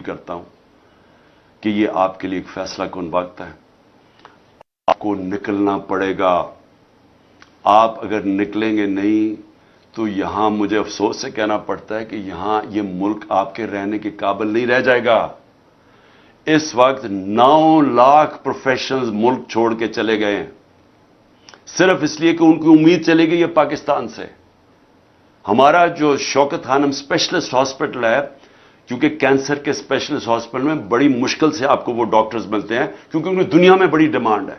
کرتا ہوں کہ یہ آپ کے لیے ایک فیصلہ کن وقت ہے. آپ کو نکلنا پڑے گا. آپ اگر نکلیں گے نہیں تو یہاں مجھے افسوس سے کہنا پڑتا ہے کہ یہاں یہ ملک آپ کے رہنے کے قابل نہیں رہ جائے گا. اس وقت 9 لاکھ پروفیشنلز ملک چھوڑ کے چلے گئے ہیں صرف اس لیے کہ ان کی امید چلی گئی ہے پاکستان سے. ہمارا جو شوکت خانم اسپیشلسٹ ہاسپٹل ہے، کیونکہ کینسر کے اسپیشلسٹ ہاسپٹل میں بڑی مشکل سے آپ کو وہ ڈاکٹرز ملتے ہیں کیونکہ ان کی دنیا میں بڑی ڈیمانڈ ہے.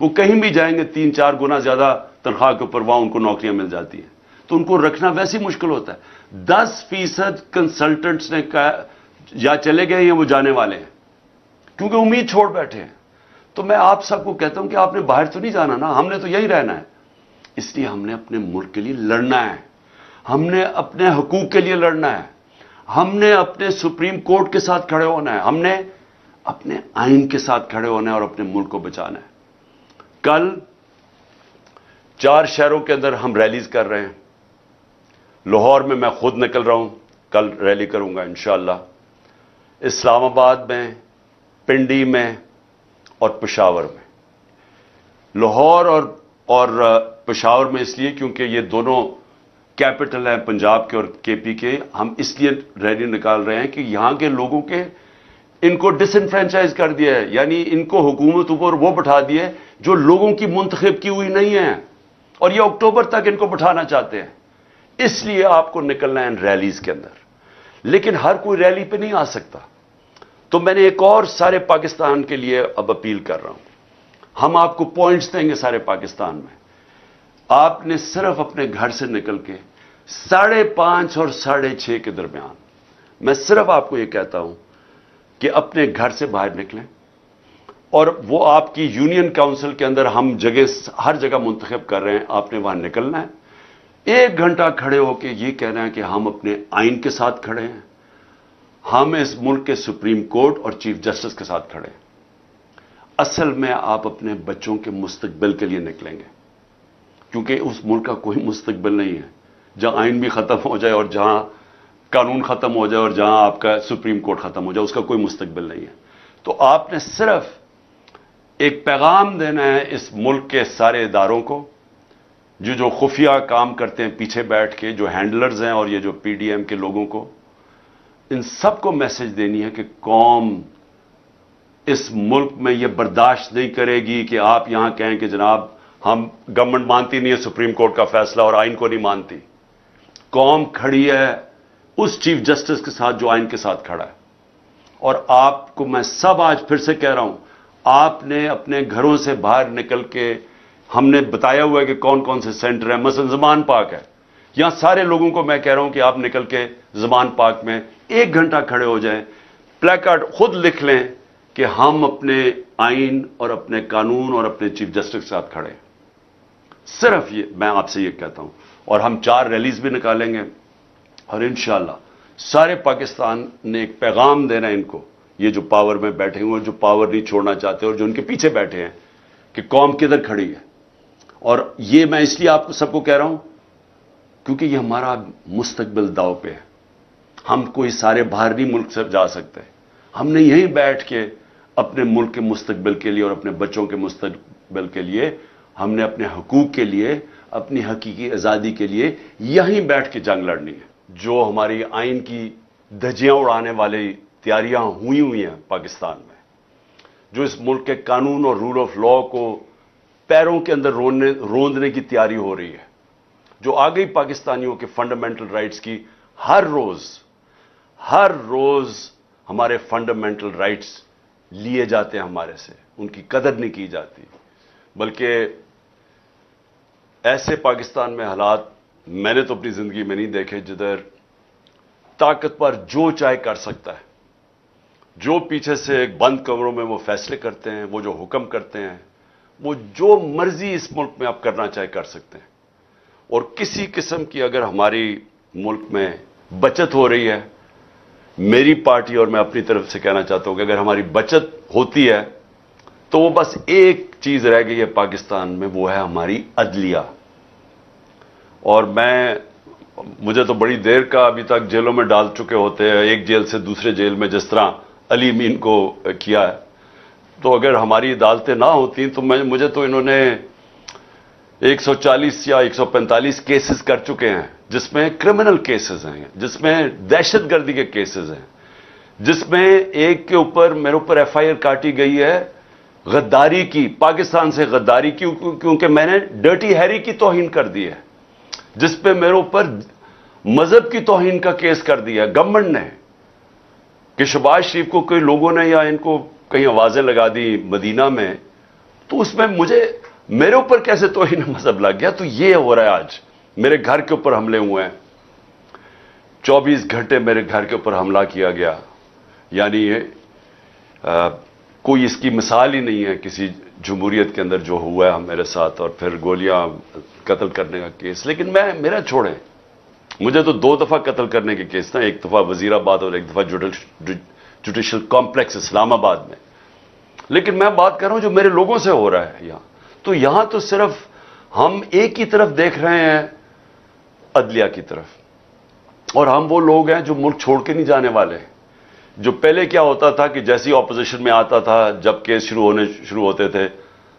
وہ کہیں بھی جائیں گے 3-4 گنا زیادہ تنخواہ کے اوپر وہاں ان کو نوکریاں مل جاتی ہیں. تو ان کو رکھنا ویسے ہی مشکل ہوتا ہے. 10% کنسلٹنٹس نے کہا یا چلے گئے یا وہ جانے والے ہیں کیونکہ امید چھوڑ بیٹھے ہیں. تو میں آپ سب کو کہتا ہوں کہ آپ نے باہر تو نہیں جانا نا، ہم نے تو یہی رہنا ہے. اس لیے ہم نے اپنے ملک کے لیے لڑنا ہے، ہم نے اپنے حقوق کے لیے لڑنا ہے، ہم نے اپنے سپریم کورٹ کے ساتھ کھڑے ہونا ہے، ہم نے اپنے آئین کے ساتھ کھڑے ہونا ہے اور اپنے ملک کو بچانا ہے. کل 4 شہروں کے اندر ہم ریلیز کر رہے ہیں. لاہور میں خود نکل رہا ہوں، کل ریلی کروں گا انشاءاللہ. اسلام آباد میں، پنڈی میں اور پشاور میں. لاہور اور پشاور میں اس لیے کیونکہ یہ دونوں کیپٹل ہیں پنجاب کے اور کے پی کے. ہم اس لیے ریلی نکال رہے ہیں کہ یہاں کے لوگوں کے ان کو ڈس انفرینچائز کر دیا ہے، یعنی ان کو حکومت اوپر وہ بٹھا دیے جو لوگوں کی منتخب کی ہوئی نہیں ہے، اور یہ اکتوبر تک ان کو بٹھانا چاہتے ہیں. اس لیے آپ کو نکلنا ہے ان ریلیز کے اندر. لیکن ہر کوئی ریلی پہ نہیں آ سکتا. تو میں نے ایک اور سارے پاکستان کے لیے اب اپیل کر رہا ہوں. ہم آپ کو پوائنٹس دیں گے سارے پاکستان میں. آپ نے صرف اپنے گھر سے نکل کے 5:30 اور 6:30 کے درمیان، میں صرف آپ کو یہ کہتا ہوں کہ اپنے گھر سے باہر نکلیں، اور وہ آپ کی یونین کاؤنسل کے اندر ہم ہر جگہ منتخب کر رہے ہیں. آپ نے وہاں نکلنا ہے، 1 گھنٹہ کھڑے ہو کے یہ کہنا ہے کہ ہم اپنے آئین کے ساتھ کھڑے ہیں، ہم اس ملک کے سپریم کورٹ اور چیف جسٹس کے ساتھ کھڑے ہیں. اصل میں آپ اپنے بچوں کے مستقبل کے لیے نکلیں گے، کیونکہ اس ملک کا کوئی مستقبل نہیں ہے جہاں آئین بھی ختم ہو جائے اور جہاں قانون ختم ہو جائے اور جہاں آپ کا سپریم کورٹ ختم ہو جائے. اس کا کوئی مستقبل نہیں ہے. تو آپ نے صرف ایک پیغام دینا ہے اس ملک کے سارے اداروں کو جو خفیہ کام کرتے ہیں پیچھے بیٹھ کے، جو ہینڈلرز ہیں اور یہ جو پی ڈی ایم کے لوگوں کو، ان سب کو میسج دینی ہے کہ قوم اس ملک میں یہ برداشت نہیں کرے گی کہ آپ یہاں کہیں کہ جناب ہم گورنمنٹ مانتی نہیں ہے سپریم کورٹ کا فیصلہ اور آئین کو نہیں مانتی. قوم کھڑی ہے اس چیف جسٹس کے ساتھ جو آئین کے ساتھ کھڑا ہے. اور آپ کو میں سب آج پھر سے کہہ رہا ہوں، آپ نے اپنے گھروں سے باہر نکل کے، ہم نے بتایا ہوا ہے کہ کون کون سے سینٹر ہیں، مثلا زمان پاک ہے. یہاں سارے لوگوں کو میں کہہ رہا ہوں کہ آپ نکل کے زمان پاک میں 1 گھنٹہ کھڑے ہو جائیں، پلے کارڈ خود لکھ لیں کہ ہم اپنے آئین اور اپنے قانون اور اپنے چیف جسٹس کے ساتھ کھڑے ہیں. صرف یہ میں آپ سے یہ کہتا ہوں. اور ہم 4 ریلیز بھی نکالیں گے، اور انشاءاللہ سارے پاکستان نے ایک پیغام دینا ہے ان کو، یہ جو پاور میں بیٹھے ہوئے ہیں، جو پاور نہیں چھوڑنا چاہتے اور جو ان کے پیچھے بیٹھے ہیں، کہ قوم کدھر کھڑی ہے. اور یہ میں اس لیے آپ کو سب کو کہہ رہا ہوں کیونکہ یہ ہمارا مستقبل داؤ پہ ہے. ہم کوئی سارے باہر نہیں ملک سے جا سکتے. ہم نے یہیں بیٹھ کے اپنے ملک کے مستقبل کے لیے اور اپنے بچوں کے مستقبل کے لیے، ہم نے اپنے حقوق کے لیے، اپنی حقیقی آزادی کے لیے یہیں بیٹھ کے جنگ لڑنی ہے. جو ہماری آئین کی دھجیاں اڑانے والی تیاریاں ہوئی ہیں پاکستان میں، جو اس ملک کے قانون اور رول آف لا کو پیروں کے اندر روندنے کی تیاری ہو رہی ہے، جو آ گئی پاکستانیوں کے فنڈامنٹل رائٹس کی. ہر روز ہمارے فنڈامنٹل رائٹس لیے جاتے ہیں ہمارے سے، ان کی قدر نہیں کی جاتی. بلکہ ایسے پاکستان میں حالات میں نے تو اپنی زندگی میں نہیں دیکھے جدھر طاقتور جو چاہے کر سکتا ہے، جو پیچھے سے ایک بند کمروں میں وہ فیصلے کرتے ہیں، وہ جو حکم کرتے ہیں، وہ جو مرضی اس ملک میں آپ کرنا چاہے کر سکتے ہیں. اور کسی قسم کی اگر ہماری ملک میں بچت ہو رہی ہے، میری پارٹی اور میں اپنی طرف سے کہنا چاہتا ہوں کہ اگر ہماری بچت ہوتی ہے تو وہ بس ایک چیز رہ گئی ہے پاکستان میں، وہ ہے ہماری عدلیہ. اور مجھے تو بڑی دیر کا ابھی تک جیلوں میں ڈال چکے ہوتے ہیں، ایک جیل سے دوسرے جیل میں جس طرح علی امین کو کیا ہے. تو اگر ہماری عدالتیں نہ ہوتی تو مجھے تو انہوں نے 140 یا 145 کیسز کر چکے ہیں، جس میں کرمنل کیسز ہیں، جس میں دہشت گردی کے کیسز ہیں، جس میں ایک کے اوپر میرے اوپر ایف آئی آر کاٹی گئی ہے غداری کی، پاکستان سے غداری کی، کیونکہ میں نے ڈرٹی ہیری کی توہین کر دی ہے، جس پہ میرے اوپر مذہب کی توہین کا کیس کر دیا گورنمنٹ نے، کہ شہباز شریف کو کوئی لوگوں نے یا ان کو کہیں آوازیں لگا دی مدینہ میں، تو اس میں میرے اوپر کیسے توہین مذہب لگ گیا. تو یہ ہو رہا ہے آج. میرے گھر کے اوپر حملے ہوئے ہیں، 24 گھنٹے میرے گھر کے اوپر حملہ کیا گیا. یعنی کوئی اس کی مثال ہی نہیں ہے کسی جمہوریت کے اندر جو ہوا ہے میرے ساتھ، اور پھر گولیاں قتل کرنے کا کیس. لیکن میرا چھوڑیں، مجھے تو 2 دفعہ قتل کرنے کے کیس تھا، ایک دفعہ وزیر آباد اور ایک دفعہ جوڈیشل کمپلیکس اسلام آباد میں. لیکن میں بات کر رہا ہوں جو میرے لوگوں سے ہو رہا ہے یہاں. تو یہاں تو صرف ہم ایک ہی طرف دیکھ رہے ہیں، عدلیہ کی طرف، اور ہم وہ لوگ ہیں جو ملک چھوڑ کے نہیں جانے والے ہیں. جو پہلے کیا ہوتا تھا کہ جیسی اپوزیشن میں آتا تھا، جب کیس شروع ہوتے تھے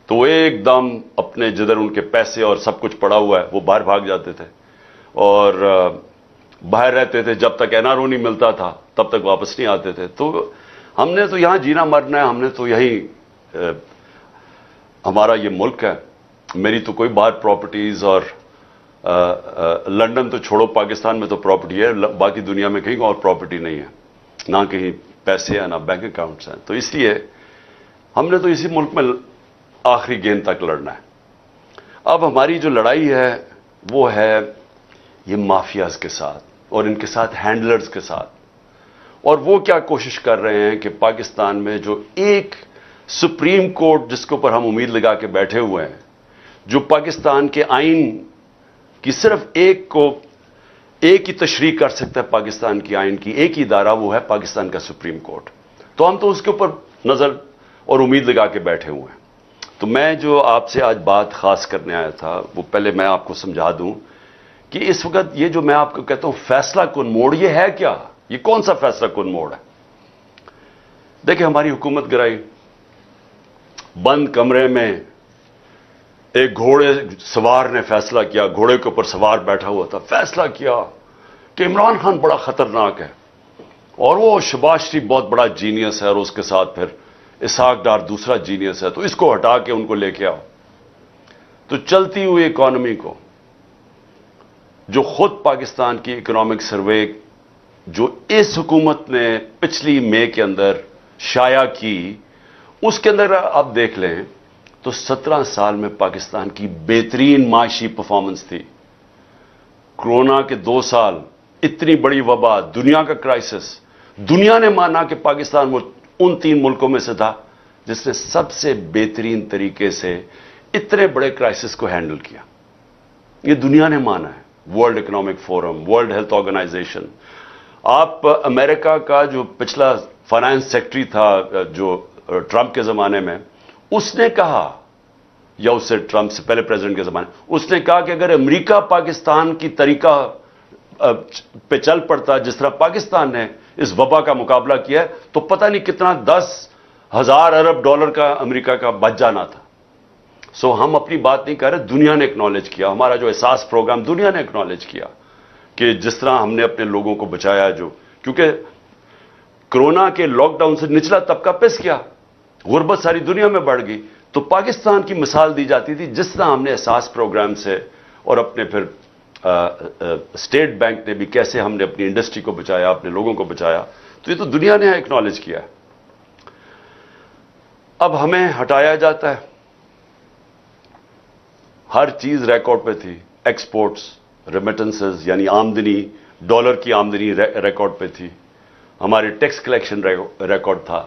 تو وہ ایک دم اپنے جدھر ان کے پیسے اور سب کچھ پڑا ہوا ہے وہ باہر بھاگ جاتے تھے، اور باہر رہتے تھے جب تک این آر او نہیں ملتا تھا تب تک واپس نہیں آتے تھے. تو ہم نے تو یہاں جینا مرنا ہے، ہم نے تو یہی ہمارا یہ ملک ہے. میری تو کوئی باہر پراپرٹیز، اور لنڈن تو چھوڑو، پاکستان میں تو پراپرٹی ہے، باقی دنیا میں کہیں اور پراپرٹی نہیں ہے، نہ کہیں پیسے ہیں نہ بینک اکاؤنٹس ہیں. تو اس لیے ہم نے تو اسی ملک میں آخری گیند تک لڑنا ہے. اب ہماری جو لڑائی ہے وہ ہے یہ مافیاز کے ساتھ اور ان کے ساتھ ہینڈلرز کے ساتھ. اور وہ کیا کوشش کر رہے ہیں کہ پاکستان میں جو ایک سپریم کورٹ جس کے اوپر ہم امید لگا کے بیٹھے ہوئے ہیں، جو پاکستان کے آئین کی صرف ایک ہی تشریح کر سکتا ہے، پاکستان کی آئین کی ایک ہی ادارہ، وہ ہے پاکستان کا سپریم کورٹ. تو ہم تو اس کے اوپر نظر اور امید لگا کے بیٹھے ہوئے ہیں. تو میں جو آپ سے آج بات خاص کرنے آیا تھا وہ پہلے میں آپ کو سمجھا دوں کہ اس وقت یہ جو میں آپ کو کہتا ہوں فیصلہ کن موڑ، یہ ہے کیا؟ یہ کون سا فیصلہ کن موڑ ہے؟ دیکھیں، ہماری حکومت گرائی، بند کمرے میں ایک گھوڑے سوار نے فیصلہ کیا، گھوڑے کے اوپر سوار بیٹھا ہوا تھا، فیصلہ کیا کہ عمران خان بڑا خطرناک ہے اور وہ شہباز شریف بہت بڑا جینیس ہے، اور اس کے ساتھ پھر اسحاق ڈار دوسرا جینیس ہے، تو اس کو ہٹا کے ان کو لے کے آؤ. تو چلتی ہوئی اکانومی کو، جو خود پاکستان کی اکنامک سروے جو اس حکومت نے پچھلی مئی کے اندر شائع کی، اس کے اندر آپ دیکھ لیں تو 17 سال میں پاکستان کی بہترین معاشی پرفارمنس تھی. کورونا کے 2 سال، اتنی بڑی وبا، دنیا کا کرائسس، دنیا نے مانا کہ پاکستان ان 3 ملکوں میں سے تھا جس نے سب سے بہترین طریقے سے اتنے بڑے کرائسس کو ہینڈل کیا. یہ دنیا نے مانا ہے. World Economic Forum, World Health Organization. آپ امریکہ کا جو پچھلا فائنانس سیکٹری تھا جو ٹرمپ کے زمانے میں، اس نے کہا، یا اس سے ٹرمپ سے پہلے پریزیڈنٹ کے زمانے، اس نے کہا کہ اگر امریکہ پاکستان کی طریقہ پہ چل پڑتا جس طرح پاکستان نے اس وبا کا مقابلہ کیا ہے تو پتہ نہیں کتنا 10,000 ارب ڈالر کا امریکہ کا بچ جانا تھا. سو ہم اپنی بات نہیں کر رہے، دنیا نے اکنالج کیا ہمارا جو احساس پروگرام، دنیا نے اکنالج کیا کہ جس طرح ہم نے اپنے لوگوں کو بچایا، جو کیونکہ کرونا کے لاک ڈاؤن سے نچلا طبقہ پس گیا، غربت ساری دنیا میں بڑھ گئی. تو پاکستان کی مثال دی جاتی تھی جس طرح ہم نے احساس پروگرام سے، اور اپنے پھر اسٹیٹ بینک نے بھی کیسے ہم نے اپنی انڈسٹری کو بچایا، اپنے لوگوں کو بچایا. تو یہ تو دنیا نے اکنالج کیا ہے. اب ہمیں ہٹایا جاتا ہے. ہر چیز ریکارڈ پہ تھی، ایکسپورٹس، ریمیٹنسز یعنی آمدنی، ڈالر کی آمدنی ریکارڈ پہ تھی، ہمارے ٹیکس کلیکشن ریکارڈ تھا،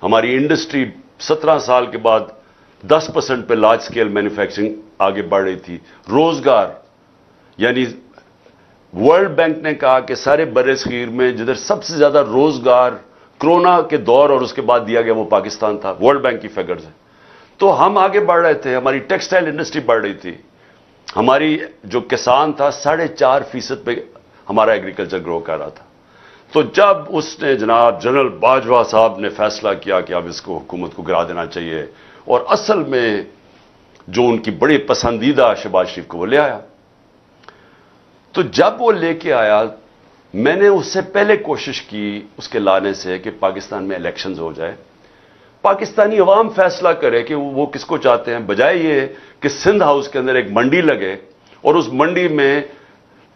ہماری انڈسٹری 17 سال کے بعد 10% پہ لارج سکیل مینوفیکچرنگ آگے بڑھ رہی تھی. روزگار، یعنی ورلڈ بینک نے کہا کہ سارے بر صغیر میں جدھر سب سے زیادہ روزگار کرونا کے دور اور اس کے بعد دیا گیا وہ پاکستان تھا، ورلڈ بینک کی فگرز ہیں. تو ہم آگے بڑھ رہے تھے، ہماری ٹیکسٹائل انڈسٹری بڑھ رہی تھی، ہماری جو کسان تھا 4.5% پہ ہمارا ایگریکلچر گرو کر رہا تھا. تو جب اس نے جناب جنرل باجوہ صاحب نے فیصلہ کیا کہ اب اس کو حکومت کو گرا دینا چاہیے، اور اصل میں جو ان کی بڑی پسندیدہ شہباز شریف کو وہ لے آیا، تو جب وہ لے کے آیا میں نے اس سے پہلے کوشش کی اس کے لانے سے کہ پاکستان میں الیکشنز ہو جائے، پاکستانی عوام فیصلہ کرے کہ وہ کس کو چاہتے ہیں، بجائے یہ کہ سندھ ہاؤس کے اندر ایک منڈی لگے اور اس منڈی میں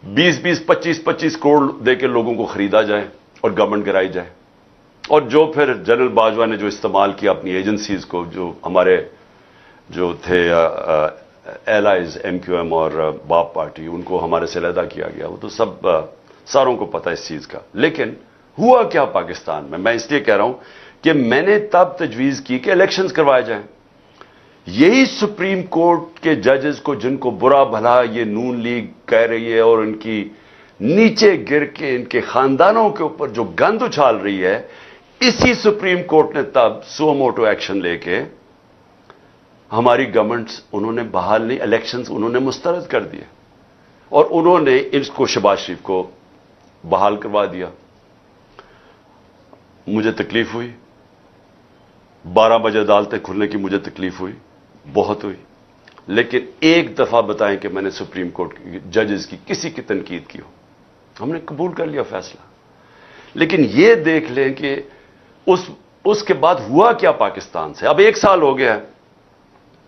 20-20 25-25 کروڑ دے کے لوگوں کو خریدا جائے اور گورنمنٹ گرائی جائے، اور جو پھر جنرل باجوہ نے جو استعمال کیا اپنی ایجنسیز کو، جو ہمارے جو تھے ایلائز ایم کیو ایم اور باپ پارٹی، ان کو ہمارے سے علیحدہ کیا گیا، وہ تو سب ساروں کو پتہ اس چیز کا۔ لیکن ہوا کیا پاکستان میں اس لیے کہہ رہا ہوں کہ میں نے تب تجویز کی کہ الیکشنز کروائے جائیں، یہی سپریم کورٹ کے ججز کو جن کو برا بھلا یہ نون لیگ کہہ رہی ہے اور ان کی نیچے گر کے ان کے خاندانوں کے اوپر جو گند اچھال رہی ہے، اسی سپریم کورٹ نے تب سو موٹو ایکشن لے کے ہماری گورنمنٹس انہوں نے بحال نہیں، الیکشنز انہوں نے مسترد کر دیے، اور انہوں نے اس کو شہباز شریف کو بحال کروا دیا۔ مجھے تکلیف ہوئی، 12 بجے عدالتیں کھلنے کی مجھے تکلیف ہوئی، بہت ہوئی، لیکن ایک دفعہ بتائیں کہ میں نے سپریم کورٹ کی ججز کی کسی کی تنقید کی ہو، ہم نے قبول کر لیا فیصلہ۔ لیکن یہ دیکھ لیں کہ اس کے بعد ہوا کیا پاکستان سے۔ اب 1 سال ہو گیا ہے،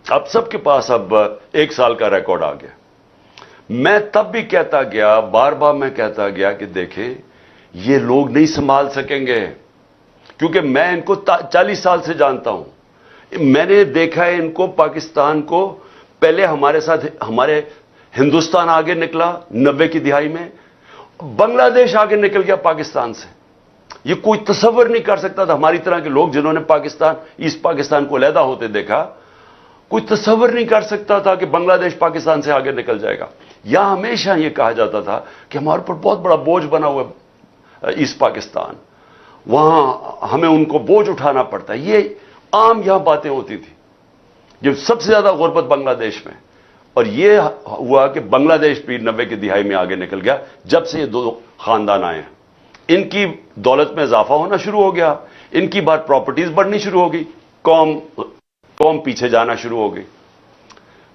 اب سب کے پاس اب 1 سال کا ریکارڈ آ گیا۔ میں تب بھی کہتا گیا، بار بار میں کہتا گیا کہ دیکھیں یہ لوگ نہیں سنبھال سکیں گے، کیونکہ میں ان کو 40 سال سے جانتا ہوں، میں نے دیکھا ہے ان کو، پاکستان کو، پہلے ہمارے ساتھ ہمارے ہندوستان آگے نکلا 90 کی دہائی میں، بنگلہ دیش آگے نکل گیا پاکستان سے۔ یہ کوئی تصور نہیں کر سکتا تھا، ہماری طرح کے لوگ جنہوں نے پاکستان ایسٹ پاکستان کو علیحدہ ہوتے دیکھا، کوئی تصور نہیں کر سکتا تھا کہ بنگلہ دیش پاکستان سے آگے نکل جائے گا۔ یہاں ہمیشہ یہ کہا جاتا تھا کہ ہمارے اوپر بہت بڑا بوجھ بنا ہوا ہے ایسٹ پاکستان، وہاں ہمیں ان کو بوجھ اٹھانا پڑتا ہے، یہ عام یہاں باتیں ہوتی تھی۔ جب سب سے زیادہ غربت بنگلہ دیش میں، اور یہ ہوا کہ بنگلہ دیش بھی 90 کی دہائی میں آگے نکل گیا جب سے یہ 2 خاندان آئے ہیں، ان کی دولت میں اضافہ ہونا شروع ہو گیا، ان کی بات پراپرٹیز بڑھنی شروع ہو گئی، قوم پیچھے جانا شروع ہو گئی۔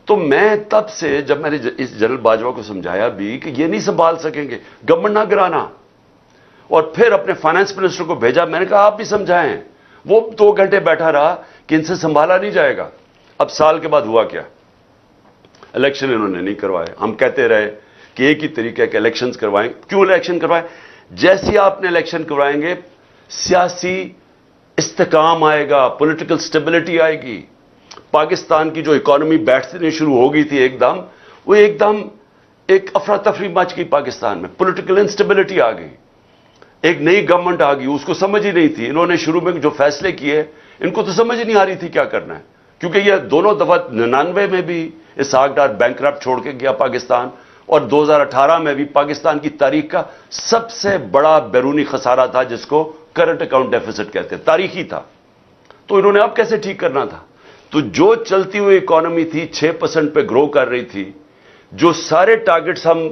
تو میں تب سے جب میں نے اس جنرل باجوہ کو سمجھایا بھی کہ یہ نہیں سنبھال سکیں گے، گورنمنٹ نہ گرانا، اور پھر اپنے فائنانس منسٹر کو بھیجا، میں نے کہا آپ بھی سمجھائیں، وہ 2 گھنٹے بیٹھا رہا کہ ان سے سنبھالا نہیں جائے گا۔ اب سال کے بعد ہوا کیا؟ الیکشن انہوں نے نہیں کروائے۔ ہم کہتے رہے کہ ایک ہی طریقہ ہے کہ الیکشنز کروائیں۔ کیوں الیکشن کروائیں؟ جیسے آپ نے الیکشن کروائیں گے سیاسی استحکام آئے گا، پولیٹیکل سٹیبلٹی آئے گی۔ پاکستان کی جو اکانومی بیٹھنے شروع ہو گئی تھی وہ ایک دم ایک افراتفری مچ گئی پاکستان میں، پولیٹیکل انسٹیبلٹی آ گئی، ایک نئی گورنمنٹ آ گئی، اس کو سمجھ ہی نہیں تھی۔ انہوں نے شروع میں جو فیصلے کیے ان کو تو سمجھ نہیں آ رہی تھی کیا کرنا ہے، کیونکہ یہ دونوں دفعہ 99 میں بھی اسحاق ڈار بینکرپٹ چھوڑ کے گیا پاکستان، اور 2018 میں بھی پاکستان کی تاریخ کا سب سے بڑا بیرونی خسارہ تھا، جس کو کرنٹ اکاؤنٹ ڈیفیسٹ کہتے ہیں، تاریخی تھا۔ تو انہوں نے اب کیسے ٹھیک کرنا تھا؟ تو جو چلتی ہوئی اکانومی تھی 6% پہ گرو کر رہی تھی، جو سارے ٹارگٹس ہم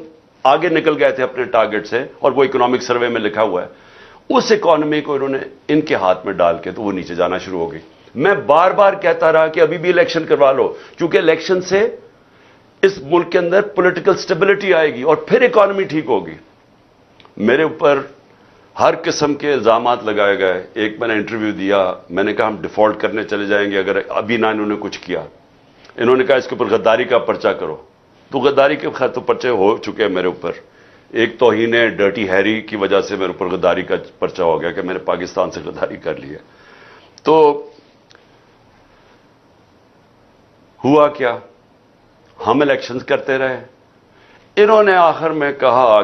آگے نکل گئے تھے اپنے ٹارگٹ سے، اور وہ اکنامک سروے میں لکھا ہوا ہے، اس اکانومی کو انہوں نے ان کے ہاتھ میں ڈال کے تو وہ نیچے جانا شروع ہو گئی۔ میں بار بار کہتا رہا کہ ابھی بھی الیکشن کروا لو، کیونکہ الیکشن سے اس ملک کے اندر پولیٹیکل سٹیبلٹی آئے گی اور پھر اکانومی ٹھیک ہوگی۔ میرے اوپر ہر قسم کے الزامات لگائے گئے۔ ایک میں نے انٹرویو دیا، میں نے کہا ہم ڈیفالٹ کرنے چلے جائیں گے اگر ابھی نہ انہوں نے کچھ کیا۔ انہوں نے کہا اس کے اوپر غداری کا پرچہ کرو، تو غداری کے خیر تو پرچے ہو چکے ہیں میرے اوپر۔ ایک توہین ڈرٹی ہیری کی وجہ سے میرے اوپر غداری کا پرچہ ہو گیا کہ میں نے پاکستان سے غداری کر لی ہے۔ تو ہوا کیا؟ ہم الیکشنز کرتے رہے۔ انہوں نے آخر میں کہا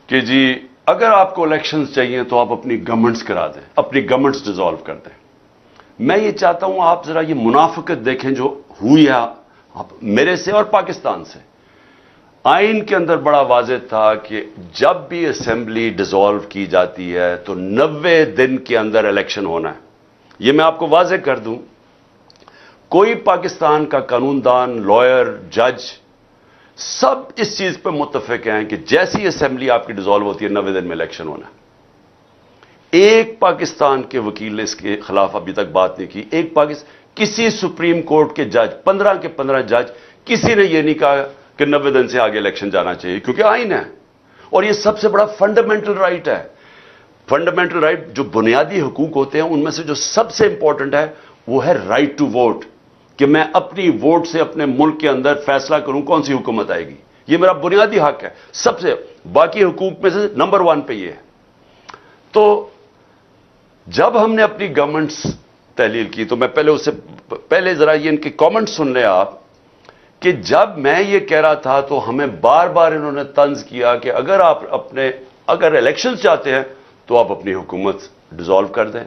کہ جی اگر آپ کو الیکشنز چاہیے تو آپ اپنی گورنمنٹس کرا دیں، اپنی گورنمنٹس ڈیزالو کر دیں۔ میں یہ چاہتا ہوں آپ ذرا یہ منافقت دیکھیں جو ہوئی ہے میرے سے اور پاکستان سے۔ آئین کے اندر بڑا واضح تھا کہ جب بھی اسمبلی ڈیزالو کی جاتی ہے تو 90 دن کے اندر الیکشن ہونا ہے۔ یہ میں آپ کو واضح کر دوں، کوئی پاکستان کا قانون دان، لائر، جج سب اس چیز پہ متفق ہیں کہ جیسی اسمبلی آپ کی ڈیزالو ہوتی ہے 90 دن میں الیکشن ہونا ہے. ایک پاکستان کے وکیل نے اس کے خلاف ابھی تک بات نہیں کی. ایک کسی سپریم کورٹ کے جج 15 کے 15 جج کسی نے یہ نہیں کہا کہ 90 دن سے آگے الیکشن جانا چاہیے, کیونکہ آئین ہے اور یہ سب سے بڑا فنڈامنٹل رائٹ ہے. فنڈامنٹل رائٹ جو بنیادی حقوق ہوتے ہیں ان میں سے جو سب سے امپورٹنٹ ہے وہ ہے رائٹ ٹو ووٹ, کہ میں اپنی ووٹ سے اپنے ملک کے اندر فیصلہ کروں کون سی حکومت آئے گی. یہ میرا بنیادی حق ہے. سب سے باقی حقوق میں سے نمبر 1 پہ یہ ہے. تو جب ہم نے اپنی گورنمنٹس تحلیل کی تو میں پہلے ذرا یہ ان کے کامنٹ سن لیں آپ, کہ جب میں یہ کہہ رہا تھا تو ہمیں بار بار انہوں نے طنز کیا کہ اگر اگر الیکشن چاہتے ہیں تو آپ اپنی حکومت ڈیزالو کر دیں.